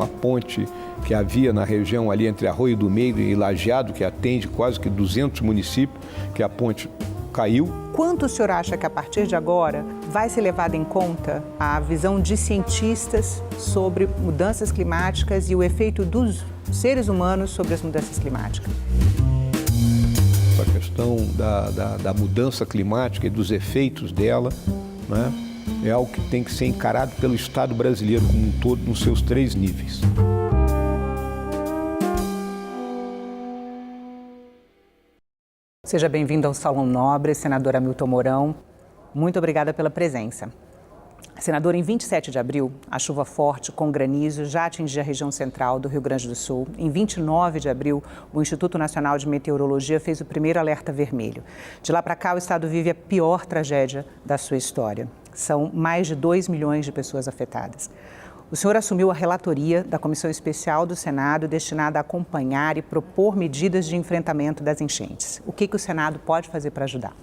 uma ponte que havia na região ali entre Arroio do Meio e Lajeado, que atende quase que 200 municípios, que a ponte caiu. Quanto o senhor acha que a partir de agora vai ser levada em conta a visão de cientistas sobre mudanças climáticas e o efeito dos seres humanos sobre as mudanças climáticas? A questão da mudança climática e dos efeitos dela, né, é algo que tem que ser encarado pelo Estado brasileiro como um todo, nos seus 3 níveis. Seja bem-vindo ao Salão Nobre, senador Hamilton Mourão. Muito obrigada pela presença. Senador, em 27 de abril, a chuva forte com granizo já atingia a região central do Rio Grande do Sul. Em 29 de abril, o Instituto Nacional de Meteorologia fez o primeiro alerta vermelho. De lá para cá, o estado vive a pior tragédia da sua história. São mais de 2 milhões de pessoas afetadas. O senhor assumiu a relatoria da Comissão Especial do Senado destinada a acompanhar e propor medidas de enfrentamento das enchentes. O que o Senado pode fazer para ajudar?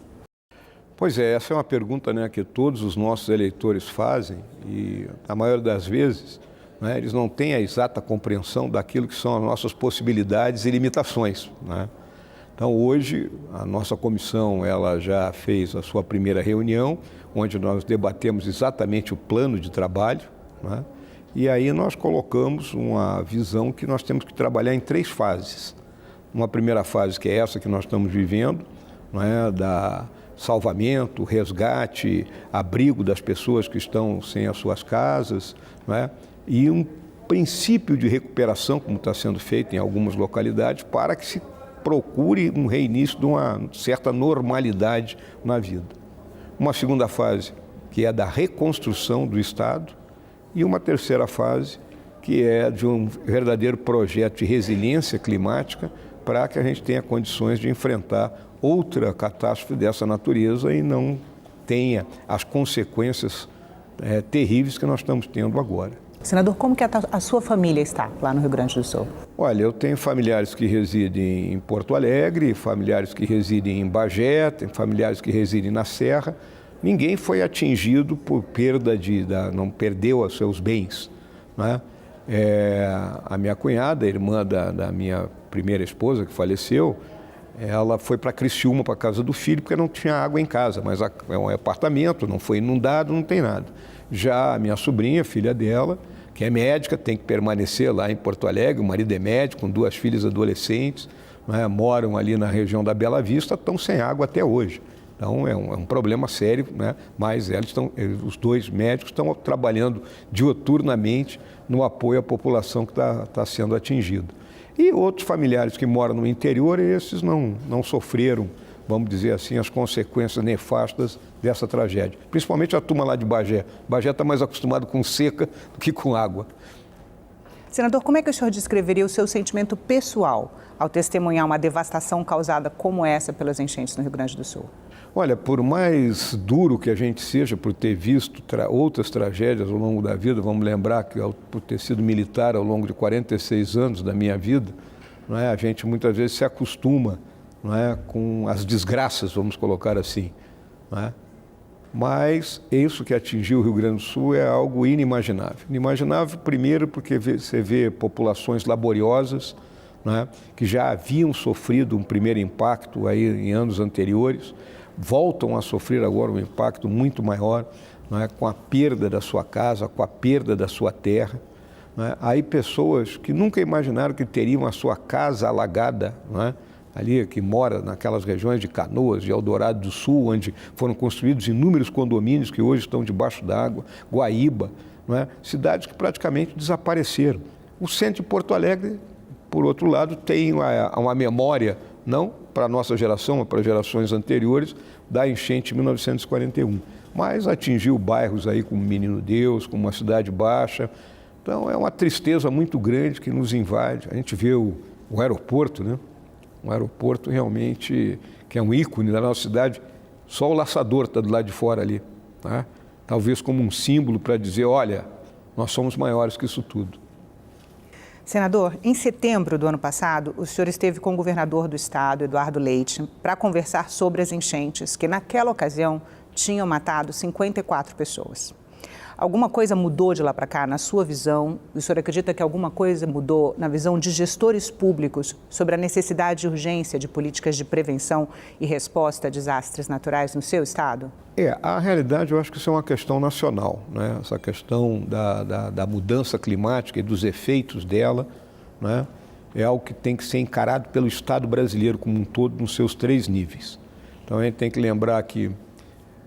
Pois é, essa é uma pergunta, né, que todos os nossos eleitores fazem e, na maioria das vezes, né, eles não têm a exata compreensão daquilo que são as nossas possibilidades e limitações, né? Então, hoje, a nossa comissão ela já fez a sua primeira reunião, onde nós debatemos exatamente o plano de trabalho, né? E aí nós colocamos uma visão que nós temos que trabalhar em 3 fases. Uma primeira fase, que é essa que nós estamos vivendo, né, da salvamento, resgate, abrigo das pessoas que estão sem as suas casas, né? E um princípio de recuperação, como está sendo feito em algumas localidades, para que se procure um reinício de uma certa normalidade na vida. Uma segunda fase, que é da reconstrução do Estado, e uma terceira fase, que é de um verdadeiro projeto de resiliência climática para que a gente tenha condições de enfrentar outra catástrofe dessa natureza e não tenha as consequências terríveis que nós estamos tendo agora. Senador, como que a sua família está lá no Rio Grande do Sul? Olha, eu tenho familiares que residem em Porto Alegre, familiares que residem em Bagé, tenho familiares que residem na Serra. Ninguém foi atingido por perda não perdeu os seus bens, né? A minha cunhada, irmã da minha primeira esposa, que faleceu, ela foi para Criciúma, para a casa do filho, porque não tinha água em casa, mas é um apartamento, não foi inundado, não tem nada. Já a minha sobrinha, filha dela, que é médica, tem que permanecer lá em Porto Alegre, o marido é médico, com 2 filhas adolescentes, né, moram ali na região da Bela Vista, estão sem água até hoje. Então é um problema sério, né? Mas os 2 médicos estão trabalhando diuturnamente no apoio à população que está sendo atingida. E outros familiares que moram no interior, esses não sofreram, vamos dizer assim, as consequências nefastas dessa tragédia. Principalmente a turma lá de Bagé. Bagé está mais acostumado com seca do que com água. Senador, como é que o senhor descreveria o seu sentimento pessoal ao testemunhar uma devastação causada como essa pelas enchentes no Rio Grande do Sul? Olha, por mais duro que a gente seja por ter visto outras tragédias ao longo da vida, vamos lembrar que por ter sido militar ao longo de 46 anos da minha vida, não é, a gente muitas vezes se acostuma, não é, com as desgraças, vamos colocar assim, não é? Mas isso que atingiu o Rio Grande do Sul é algo inimaginável. Inimaginável, primeiro, porque você vê populações laboriosas, não é, que já haviam sofrido um primeiro impacto aí em anos anteriores, voltam a sofrer agora um impacto muito maior, não é, com a perda da sua casa, com a perda da sua terra. Não é? Aí pessoas que nunca imaginaram que teriam a sua casa alagada, não é? Ali que mora naquelas regiões de Canoas, de Eldorado do Sul, onde foram construídos inúmeros condomínios que hoje estão debaixo d'água, Guaíba, não é? Cidades que praticamente desapareceram. O centro de Porto Alegre, por outro lado, tem uma memória, não para a nossa geração, mas para gerações anteriores, da enchente de 1941. Mas atingiu bairros aí como Menino Deus, como uma cidade baixa. Então é uma tristeza muito grande que nos invade. A gente vê o aeroporto, né? Um aeroporto realmente que é um ícone da nossa cidade. Só o Laçador está do lado de fora ali, tá? Talvez como um símbolo para dizer, olha, nós somos maiores que isso tudo. Senador, em setembro do ano passado, o senhor esteve com o governador do estado, Eduardo Leite, para conversar sobre as enchentes, que naquela ocasião tinham matado 54 pessoas. Alguma coisa mudou de lá para cá, na sua visão? O senhor acredita que alguma coisa mudou na visão de gestores públicos sobre a necessidade e urgência de políticas de prevenção e resposta a desastres naturais no seu estado? A realidade, eu acho que isso é uma questão nacional, né? Essa questão da mudança climática e dos efeitos dela, né? É algo que tem que ser encarado pelo Estado brasileiro como um todo, nos seus 3 níveis. Então, a gente tem que lembrar que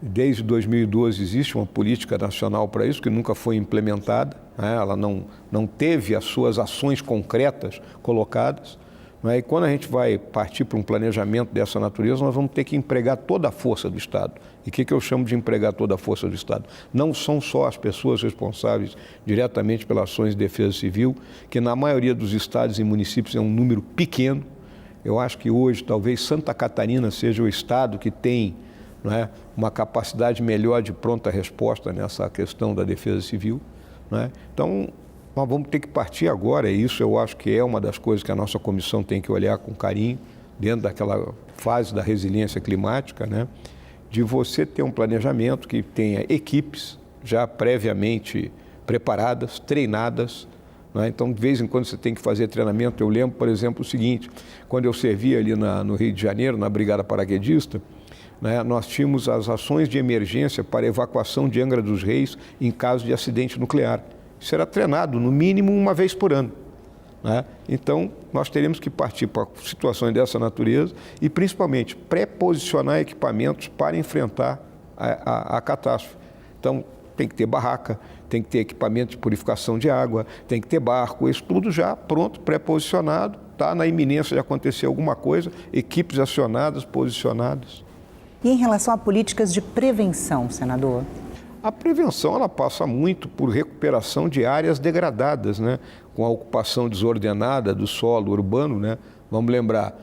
desde 2012 existe uma política nacional para isso, que nunca foi implementada, né? Ela não teve as suas ações concretas colocadas, né? E quando a gente vai partir para um planejamento dessa natureza, nós vamos ter que empregar toda a força do Estado. E o que eu chamo de empregar toda a força do Estado? Não são só as pessoas responsáveis diretamente pelas ações de defesa civil, que na maioria dos estados e municípios é um número pequeno. Eu acho que hoje talvez Santa Catarina seja o estado que tem, não é, uma capacidade melhor de pronta resposta nessa questão da defesa civil, não é? Então, nós vamos ter que partir agora, e isso eu acho que é uma das coisas que a nossa comissão tem que olhar com carinho, dentro daquela fase da resiliência climática, né? De você ter um planejamento que tenha equipes já previamente preparadas, treinadas, né? Então, de vez em quando você tem que fazer treinamento. Eu lembro, por exemplo, o seguinte: quando eu servia ali no Rio de Janeiro, na Brigada Paraquedista, né, nós tínhamos as ações de emergência para evacuação de Angra dos Reis em caso de acidente nuclear. Isso era treinado, no mínimo, uma vez por ano, né? Então, nós teremos que partir para situações dessa natureza e, principalmente, pré-posicionar equipamentos para enfrentar a catástrofe. Então, tem que ter barraca, tem que ter equipamento de purificação de água, tem que ter barco, isso tudo já pronto, pré-posicionado, está na iminência de acontecer alguma coisa, equipes acionadas, posicionadas. E em relação a políticas de prevenção, senador? A prevenção, ela passa muito por recuperação de áreas degradadas, né? Com a ocupação desordenada do solo urbano, né? Vamos lembrar,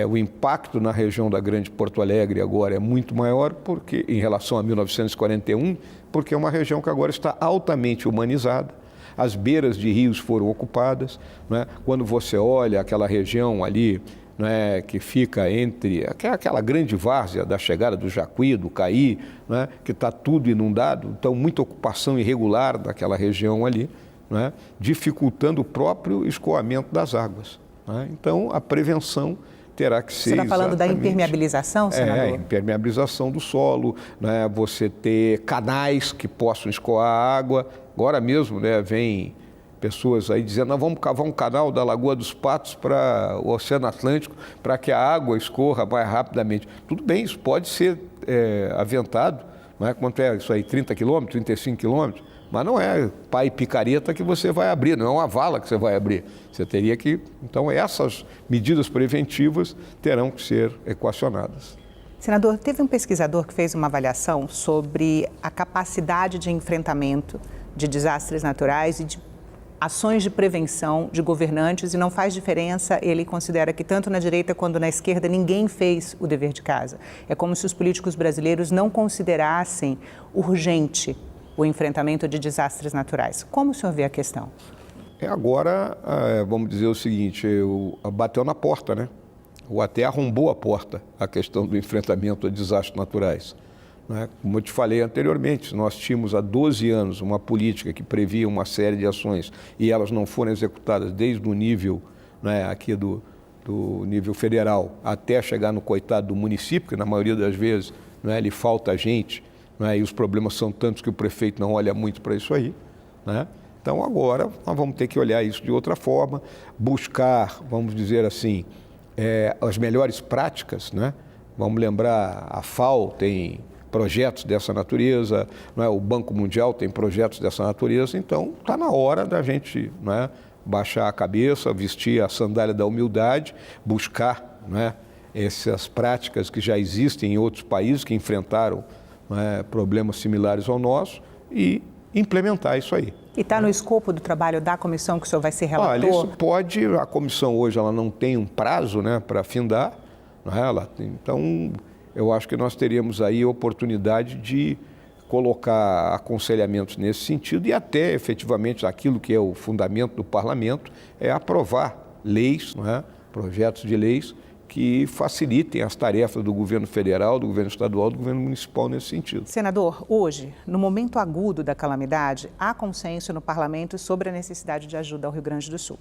o impacto na região da Grande Porto Alegre agora é muito maior porque, em relação a 1941, porque é uma região que agora está altamente urbanizada. As beiras de rios foram ocupadas, né? Quando você olha aquela região ali, né, que fica entre aquela grande várzea da chegada do Jacuí, do Caí, né, que está tudo inundado, então muita ocupação irregular daquela região ali, né, dificultando o próprio escoamento das águas, né? Então a prevenção terá que ser. Você está falando da impermeabilização, senador? Impermeabilização do solo, né, você ter canais que possam escoar a água. Agora mesmo, né, vem pessoas aí dizendo: nós vamos cavar um canal da Lagoa dos Patos para o Oceano Atlântico para que a água escorra mais rapidamente. Tudo bem, isso pode ser aventado, não é? Quanto é isso aí, 30 quilômetros, 35 quilômetros? Mas não é pá e picareta que você vai abrir, não é uma vala que você vai abrir. Você teria que... Então, essas medidas preventivas terão que ser equacionadas. Senador, teve um pesquisador que fez uma avaliação sobre a capacidade de enfrentamento de desastres naturais e de ações de prevenção de governantes, e não faz diferença, ele considera que tanto na direita quanto na esquerda ninguém fez o dever de casa. É como se os políticos brasileiros não considerassem urgente o enfrentamento de desastres naturais. Como o senhor vê a questão? Agora, vamos dizer o seguinte, bateu na porta, né? Ou até arrombou a porta a questão do enfrentamento a desastres naturais. Como eu te falei anteriormente, nós tínhamos há 12 anos uma política que previa uma série de ações e elas não foram executadas desde o nível, né, aqui do nível federal até chegar no coitado do município, que na maioria das vezes, né, lhe falta gente, né, e os problemas são tantos que o prefeito não olha muito para isso aí, né? Então agora nós vamos ter que olhar isso de outra forma, buscar, vamos dizer assim, as melhores práticas, né? Vamos lembrar, a FAO tem projetos dessa natureza, não é? O Banco Mundial tem projetos dessa natureza, então está na hora da gente, não é, baixar a cabeça, vestir a sandália da humildade, buscar, não é, essas práticas que já existem em outros países que enfrentaram, não é, problemas similares ao nosso e implementar isso aí. E está no escopo do trabalho da comissão que o senhor vai ser relator? Olha, isso pode, a comissão hoje ela não tem um prazo, né, para findar, não é? Então eu acho que nós teríamos aí a oportunidade de colocar aconselhamentos nesse sentido e até, efetivamente, aquilo que é o fundamento do parlamento, é aprovar leis, não é? Projetos de leis que facilitem as tarefas do governo federal, do governo estadual, do governo municipal nesse sentido. Senador, hoje, no momento agudo da calamidade, há consenso no parlamento sobre a necessidade de ajuda ao Rio Grande do Sul.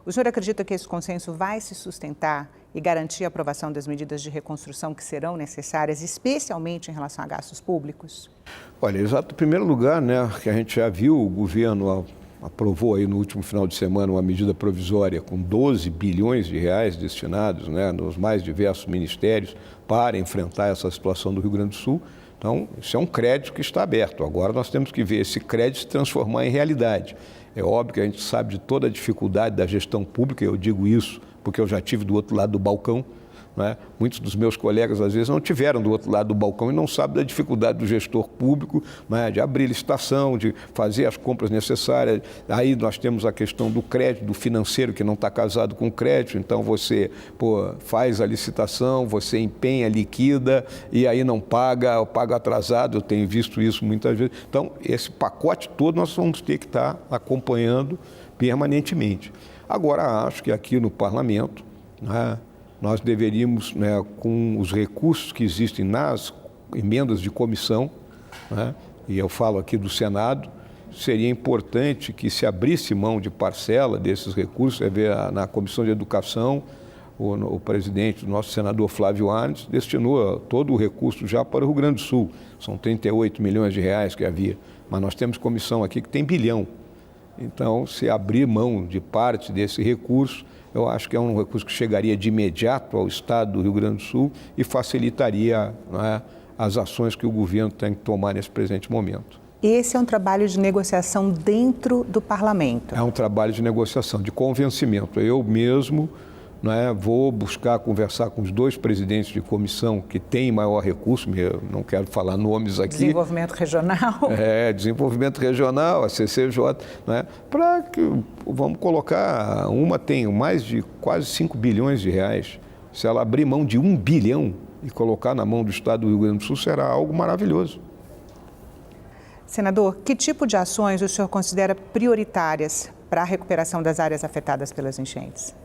O senhor acredita que esse consenso vai se sustentar e garantir a aprovação das medidas de reconstrução que serão necessárias, especialmente em relação a gastos públicos? Olha, exato. Em primeiro lugar, né, que a gente já viu, o governo aprovou aí no último final de semana uma medida provisória com 12 bilhões de reais destinados, né, nos mais diversos ministérios para enfrentar essa situação do Rio Grande do Sul. Então, isso é um crédito que está aberto. Agora nós temos que ver esse crédito se transformar em realidade. É óbvio que a gente sabe de toda a dificuldade da gestão pública, eu digo isso porque eu já estive do outro lado do balcão, né? Muitos dos meus colegas, às vezes, não tiveram do outro lado do balcão e não sabem da dificuldade do gestor público, né? De abrir licitação, de fazer as compras necessárias. Aí nós temos a questão do crédito, do financeiro, que não está casado com crédito, então você faz a licitação, você empenha, liquida e aí não paga, paga atrasado, eu tenho visto isso muitas vezes. Então, esse pacote todo nós vamos ter que estar acompanhando permanentemente. Agora, acho que aqui no parlamento, né, nós deveríamos, né, com os recursos que existem nas emendas de comissão, né, e eu falo aqui do Senado, seria importante que se abrisse mão de parcela desses recursos. Você vê na Comissão de Educação, o presidente, o nosso senador Flávio Arnes, destinou todo o recurso já para o Rio Grande do Sul. São 38 milhões de reais que havia, mas nós temos comissão aqui que tem bilhão. Então, se abrir mão de parte desse recurso, eu acho que é um recurso que chegaria de imediato ao Estado do Rio Grande do Sul e facilitaria, né, as ações que o governo tem que tomar nesse presente momento. Esse é um trabalho de negociação dentro do parlamento? É um trabalho de negociação, de convencimento. Eu mesmo, né, vou buscar conversar com os dois presidentes de comissão que têm maior recurso, eu não quero falar nomes aqui. Desenvolvimento regional. Desenvolvimento regional, a CCJ, né, para que, vamos colocar, uma tem mais de quase 5 bilhões de reais. Se ela abrir mão de 1 bilhão e colocar na mão do Estado do Rio Grande do Sul, será algo maravilhoso. Senador, que tipo de ações o senhor considera prioritárias para a recuperação das áreas afetadas pelas enchentes?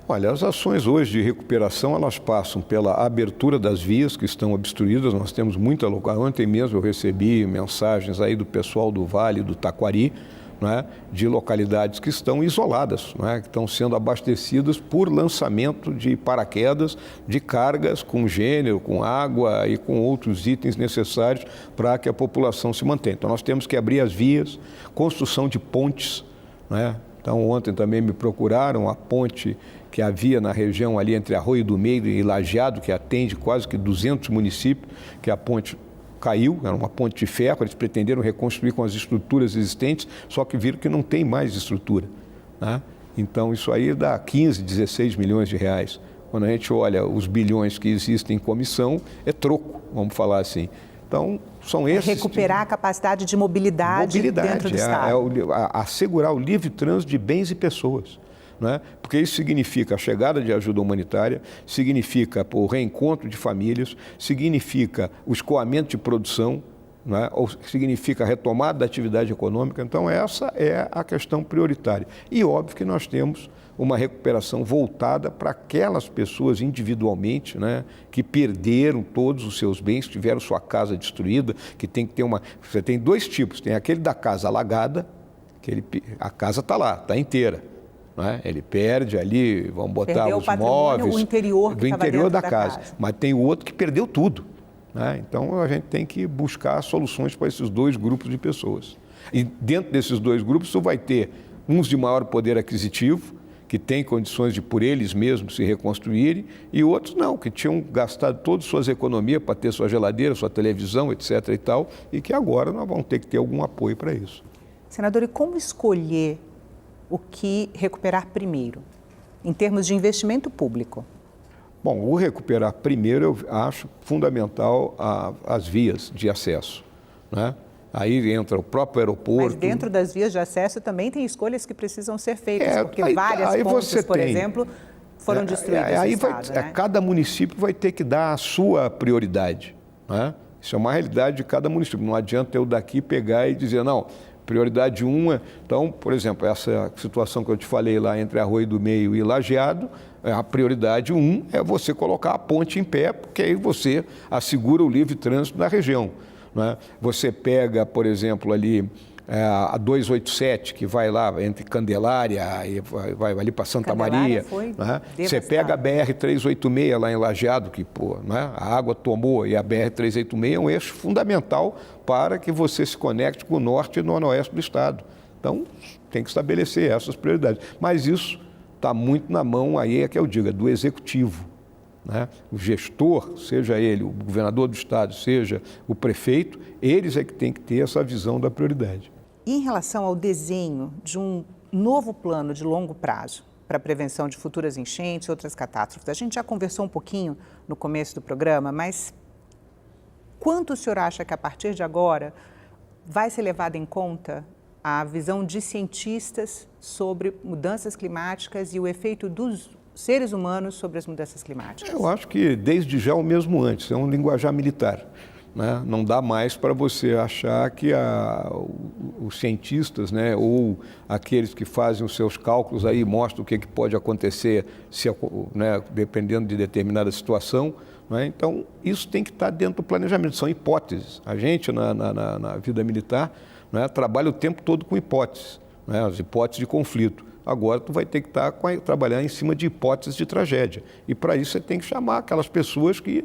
Olha, as ações hoje de recuperação, elas passam pela abertura das vias que estão obstruídas. Nós temos muita localidade. Ontem mesmo eu recebi mensagens aí do pessoal do Vale do Taquari, né, de localidades que estão isoladas, né, que estão sendo abastecidas por lançamento de paraquedas, de cargas com gênero, com água e com outros itens necessários para que a população se mantenha. Então nós temos que abrir as vias, construção de pontes, né? Então ontem também me procuraram a ponte que havia na região ali entre Arroio do Meio e Lajeado, que atende quase que 200 municípios, que a ponte caiu, era uma ponte de ferro, eles pretenderam reconstruir com as estruturas existentes, só que viram que não tem mais estrutura, né? Então isso aí dá 15, 16 milhões de reais. Quando a gente olha os bilhões que existem em comissão, é troco, vamos falar assim. Então, são esses... Recuperar a capacidade de mobilidade dentro do Estado. Assegurar o livre trânsito de bens e pessoas, né? Porque isso significa a chegada de ajuda humanitária, significa o reencontro de famílias, significa o escoamento de produção, né? Ou significa a retomada da atividade econômica. Então, essa é a questão prioritária. E óbvio que nós temos uma recuperação voltada para aquelas pessoas individualmente, né, que perderam todos os seus bens, tiveram sua casa destruída, que tem que ter uma... Você tem dois tipos, tem aquele da casa alagada, que a casa está lá, está inteira, né? Ele perde ali, vamos botar os móveis, o interior do interior da casa. Mas tem o outro que perdeu tudo, né? Então a gente tem que buscar soluções para esses dois grupos de pessoas. E dentro desses dois grupos, você vai ter uns de maior poder aquisitivo, que têm condições de por eles mesmos se reconstruírem, e outros não, que tinham gastado todas as suas economias para ter sua geladeira, sua televisão, etc. e tal, e que agora nós vamos ter que ter algum apoio para isso. Senador, e como escolher o que recuperar primeiro, em termos de investimento público? Bom, o recuperar primeiro eu acho fundamental as vias de acesso, né? Aí entra o próprio aeroporto. Mas dentro das vias de acesso também tem escolhas que precisam ser feitas, porque várias pontes, por exemplo, foram destruídas no estado, né? Cada município vai ter que dar a sua prioridade, né? Isso é uma realidade de cada município. Não adianta eu daqui pegar e dizer, não, prioridade 1 é... Então, por exemplo, essa situação que eu te falei lá entre Arroio do Meio e Lajeado, a prioridade 1 é você colocar a ponte em pé, porque aí você assegura o livre trânsito da região, né? Você pega, por exemplo, ali a 287, que vai lá entre Candelária e vai ali para Santa Maria. Né? Você pega a BR-386 lá em Lajeado, que né? A água tomou, e a BR-386 é um eixo fundamental para que você se conecte com o norte e o noroeste do estado. Então, tem que estabelecer essas prioridades. Mas isso está muito na mão, aí é que eu digo, do executivo. Né? O gestor, seja ele o governador do estado, seja o prefeito, eles é que tem que ter essa visão da prioridade. E em relação ao desenho de um novo plano de longo prazo para a prevenção de futuras enchentes e outras catástrofes, a gente já conversou um pouquinho no começo do programa, mas quanto o senhor acha que a partir de agora vai ser levada em conta a visão de cientistas sobre mudanças climáticas e o efeito dos seres humanos sobre as mudanças climáticas? Eu acho que desde já o mesmo antes, é um linguajar militar. Né? Não dá mais para você achar que os cientistas, né, ou aqueles que fazem os seus cálculos aí mostram o que pode acontecer né, dependendo de determinada situação. Né? Então, isso tem que estar dentro do planejamento, são hipóteses. A gente, na vida militar, né, trabalha o tempo todo com hipóteses, né, as hipóteses de conflito. Agora, tu vai ter que trabalhar em cima de hipóteses de tragédia. E, para isso, você tem que chamar aquelas pessoas que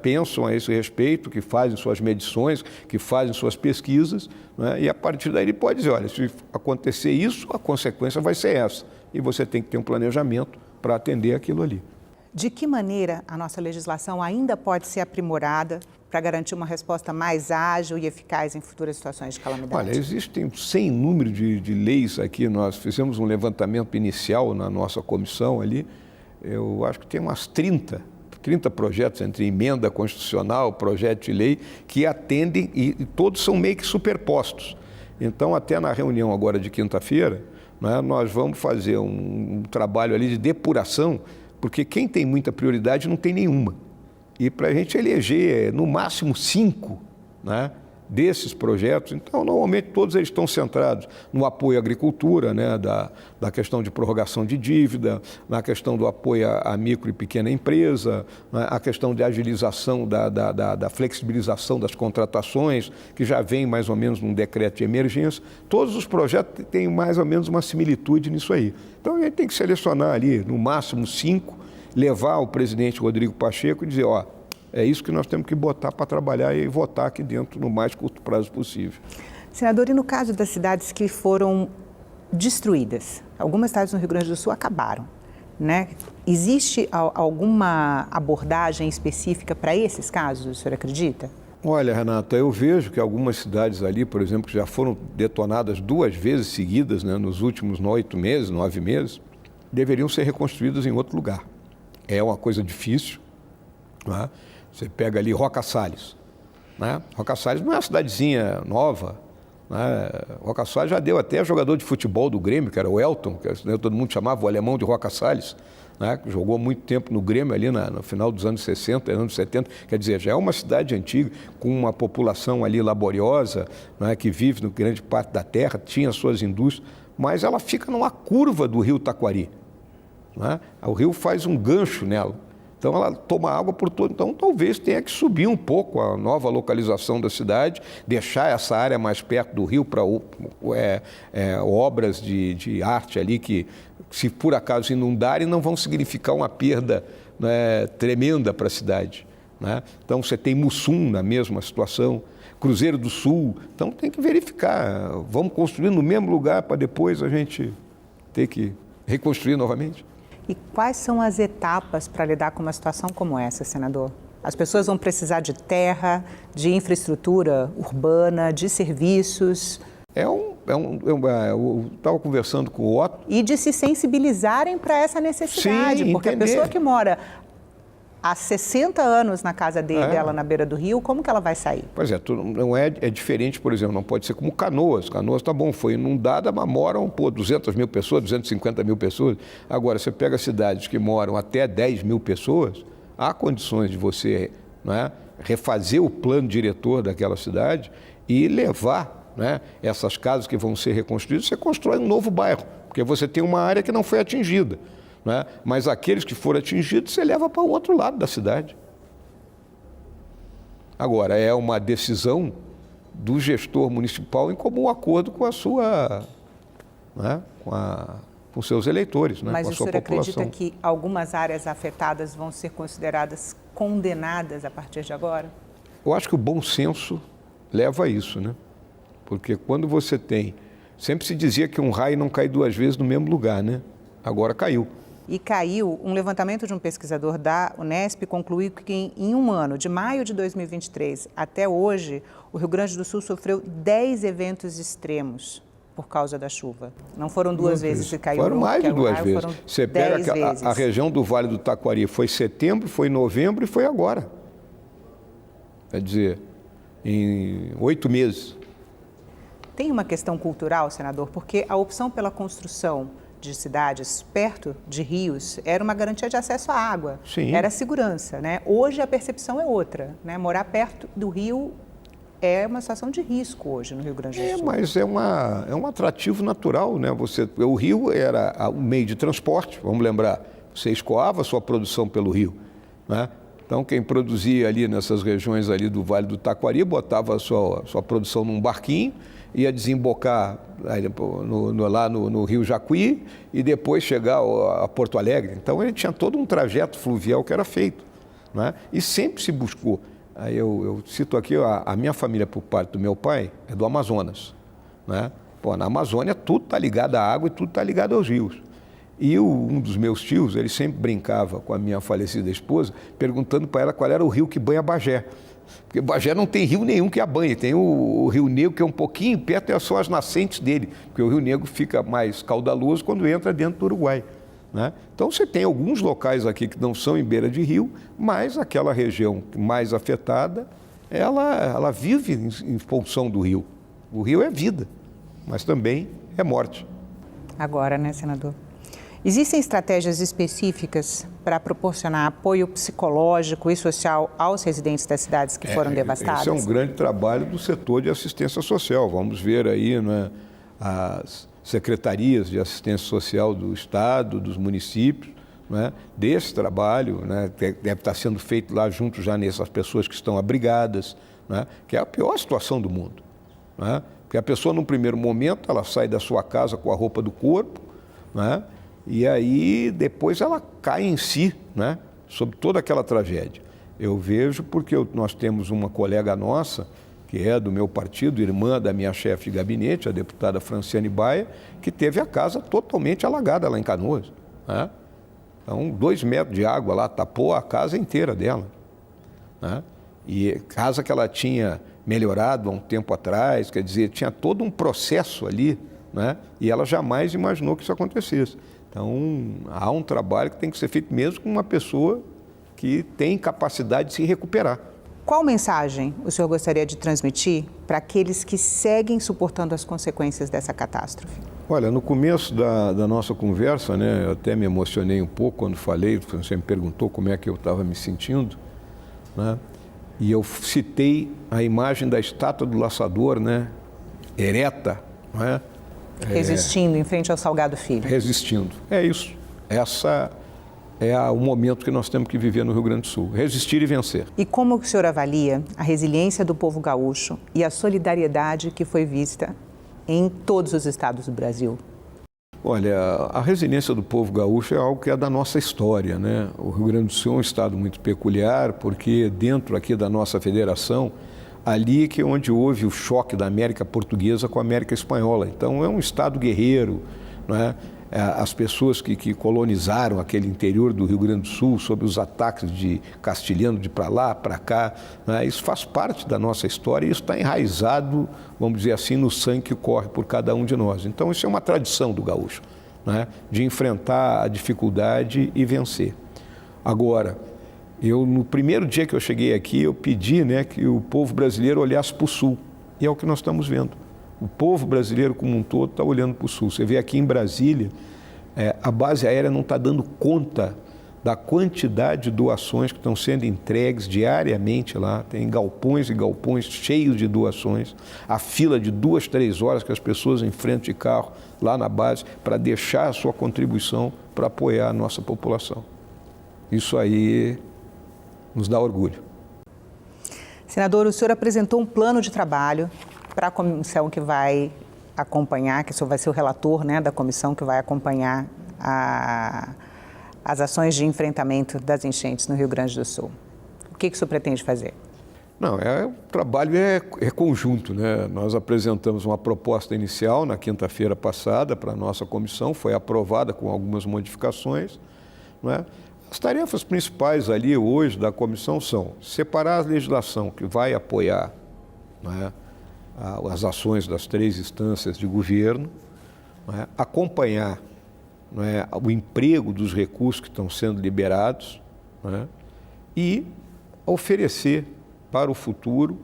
pensam a esse respeito, que fazem suas medições, que fazem suas pesquisas, e, a partir daí, ele pode dizer, olha, se acontecer isso, a consequência vai ser essa. E você tem que ter um planejamento para atender aquilo ali. De que maneira a nossa legislação ainda pode ser aprimorada para garantir uma resposta mais ágil e eficaz em futuras situações de calamidade? Olha, existem sem número de leis aqui. Nós fizemos um levantamento inicial na nossa comissão ali. Eu acho que tem umas 30 projetos entre emenda constitucional, projeto de lei, que atendem e todos são meio que superpostos. Então, até na reunião agora de quinta-feira, né, nós vamos fazer um trabalho ali de depuração, porque quem tem muita prioridade não tem nenhuma. E para a gente eleger, no máximo 5, né, desses projetos, então, normalmente, todos eles estão centrados no apoio à agricultura, né, da questão de prorrogação de dívida, na questão do apoio à micro e pequena empresa, né, a questão de agilização, da flexibilização das contratações, que já vem mais ou menos num decreto de emergência. Todos os projetos têm mais ou menos uma similitude nisso aí. Então, a gente tem que selecionar ali, no máximo 5, levar o presidente Rodrigo Pacheco e dizer, ó, é isso que nós temos que botar para trabalhar e votar aqui dentro no mais curto prazo possível. Senador, e no caso das cidades que foram destruídas, algumas cidades no Rio Grande do Sul acabaram, né? Existe alguma abordagem específica para esses casos, o senhor acredita? Olha, Renata, eu vejo que algumas cidades ali, por exemplo, que já foram detonadas 2 vezes seguidas, né, nos últimos 8 meses, 9 meses, deveriam ser reconstruídas em outro lugar. É uma coisa difícil, né? Você pega ali Roca Salles, né? Roca Salles não é uma cidadezinha nova, né? Roca Salles já deu até jogador de futebol do Grêmio, que era o Elton, que todo mundo chamava o alemão de Roca Salles, né? Que jogou muito tempo no Grêmio ali no final dos anos 60, anos 70, quer dizer, já é uma cidade antiga, com uma população ali laboriosa, né? Que vive no grande parte da terra, tinha suas indústrias, mas ela fica numa curva do rio Taquari, né? O rio faz um gancho nela. Então, ela toma água por todo. Então, talvez tenha que subir um pouco a nova localização da cidade, deixar essa área mais perto do rio para obras de arte ali que, se por acaso inundarem, não vão significar uma perda, né, tremenda para a cidade, né? Então, você tem Mussum na mesma situação, Cruzeiro do Sul. Então, tem que verificar. Vamos construir no mesmo lugar para depois a gente ter que reconstruir novamente. E quais são as etapas para lidar com uma situação como essa, senador? As pessoas vão precisar de terra, de infraestrutura urbana, de serviços. Eu estava conversando com o Otto. E de se sensibilizarem para essa necessidade, sim, porque entender. A pessoa que mora há 60 anos na casa dela, na beira do rio, como que ela vai sair? Pois é, não é diferente, por exemplo, não pode ser como Canoas. Canoas está bom, foi inundada, mas moram 200 mil pessoas, 250 mil pessoas. Agora, você pega cidades que moram até 10 mil pessoas, há condições de você, né, refazer o plano diretor daquela cidade e levar, né, essas casas que vão ser reconstruídas, você constrói um novo bairro, porque você tem uma área que não foi atingida. né? Mas aqueles que foram atingidos, você leva para o outro lado da cidade. Agora, é uma decisão do gestor municipal em comum acordo com a sua, né, com seus eleitores, né, Mas com a o sua senhor população. acredita que algumas áreas afetadas vão ser consideradas condenadas a partir de agora? Eu acho que o bom senso leva a isso, né? Porque quando você tem... Sempre se dizia que um raio não cai duas vezes no mesmo lugar, né? Agora caiu. E caiu, um levantamento de um pesquisador da Unesp concluiu que em um ano, de maio de 2023 até hoje, o Rio Grande do Sul sofreu 10 eventos extremos por causa da chuva. Não foram duas vezes que caiu. Foram mais de duas raio, vezes. foram Você pega 10 vezes. a região do Vale do Taquari foi setembro, foi novembro e foi agora. Quer dizer, em 8 meses. Tem uma questão cultural, senador, porque a opção pela construção de cidades perto de rios era uma garantia de acesso à água. Sim. Era segurança, né? Hoje a percepção é outra, né? Morar perto do rio é uma situação de risco hoje no Rio Grande do Sul. Mas é um atrativo natural, né? O rio era um meio de transporte, vamos lembrar, você escoava a sua produção pelo rio, né? Então, quem produzia ali nessas regiões ali do Vale do Taquari, botava a sua produção num barquinho, ia desembocar lá no Rio Jacuí e depois chegar a Porto Alegre. Então, ele tinha todo um trajeto fluvial que era feito, né? E sempre se buscou. Aí eu cito aqui, a minha família, por parte do meu pai, é do Amazonas, né? Pô, na Amazônia, tudo está ligado à água e tudo está ligado aos rios. E um dos meus tios, ele sempre brincava com a minha falecida esposa, perguntando para ela qual era o rio que banha Bagé. Porque Bagé não tem rio nenhum que a banhe, tem o Rio Negro, que é um pouquinho perto, são as nascentes dele, porque o Rio Negro fica mais caudaloso quando entra dentro do Uruguai, né? Então você tem alguns locais aqui que não são em beira de rio, mas aquela região mais afetada, ela vive em função do rio. O rio é vida, mas também é morte. Agora, né, senador? Existem estratégias específicas para proporcionar apoio psicológico e social aos residentes das cidades que foram devastadas? Esse é um grande trabalho do setor de assistência social. Vamos ver aí, né, as secretarias de assistência social do Estado, dos municípios, né, desse trabalho, né, deve estar sendo feito lá junto já nessas pessoas que estão abrigadas, né, que é a pior situação do mundo, né? Porque a pessoa, num primeiro momento, ela sai da sua casa com a roupa do corpo, né? E aí depois ela cai em si, né, sobre toda aquela tragédia. Eu vejo porque nós temos uma colega nossa, que é do meu partido, irmã da minha chefe de gabinete, a deputada Franciane Baia, que teve a casa totalmente alagada lá em Canoas, né? Então, 2 metros de água lá, tapou a casa inteira dela, né? E casa que ela tinha melhorado há um tempo atrás, quer dizer, tinha todo um processo ali, né? E ela jamais imaginou que isso acontecesse. Então, há um trabalho que tem que ser feito mesmo com uma pessoa que tem capacidade de se recuperar. Qual mensagem o senhor gostaria de transmitir para aqueles que seguem suportando as consequências dessa catástrofe? Olha, no começo da nossa conversa, né, eu até me emocionei um pouco quando falei, você me perguntou como é que eu estava me sentindo, né? E eu citei a imagem da estátua do laçador, né, ereta, não é? Resistindo em frente ao Salgado Filho. Resistindo. É isso. Essa é o momento que nós temos que viver no Rio Grande do Sul. Resistir e vencer. E como o senhor avalia a resiliência do povo gaúcho e a solidariedade que foi vista em todos os estados do Brasil? Olha, a resiliência do povo gaúcho é algo que é da nossa história, né? O Rio Grande do Sul é um estado muito peculiar, porque dentro aqui da nossa federação, ali que é onde houve o choque da América Portuguesa com a América Espanhola. Então, é um estado guerreiro, não é? As pessoas que colonizaram aquele interior do Rio Grande do Sul sob os ataques de castilhano de para lá, para cá, né? Isso faz parte da nossa história e isso está enraizado, vamos dizer assim, no sangue que corre por cada um de nós. Então, isso é uma tradição do gaúcho, né? De enfrentar a dificuldade e vencer. Agora, no primeiro dia que eu cheguei aqui, eu pedi, né, que o povo brasileiro olhasse para o sul. E é o que nós estamos vendo. O povo brasileiro como um todo está olhando para o sul. Você vê aqui em Brasília, a base aérea não está dando conta da quantidade de doações que estão sendo entregues diariamente lá. Tem galpões e galpões cheios de doações. A fila de 2, 3 horas que as pessoas enfrentam de carro lá na base para deixar a sua contribuição para apoiar a nossa população. Isso aí nos dá orgulho. Senador, o senhor apresentou um plano de trabalho para a comissão que vai acompanhar, que o senhor vai ser o relator, né, da comissão que vai acompanhar as ações de enfrentamento das enchentes no Rio Grande do Sul. O que o senhor pretende fazer? Não, o trabalho é conjunto, né? Nós apresentamos uma proposta inicial na quinta-feira passada para a nossa comissão, foi aprovada com algumas modificações, não é? As tarefas principais ali hoje da comissão são separar a legislação que vai apoiar, não é, as ações das 3 instâncias de governo, não é, acompanhar, não é, o emprego dos recursos que estão sendo liberados, não é, e oferecer para o futuro,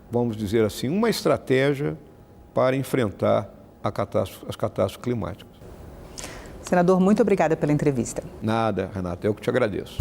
vamos dizer assim, uma estratégia para enfrentar as catástrofes climáticas. Senador, muito obrigada pela entrevista. Nada, Renata, eu que te agradeço.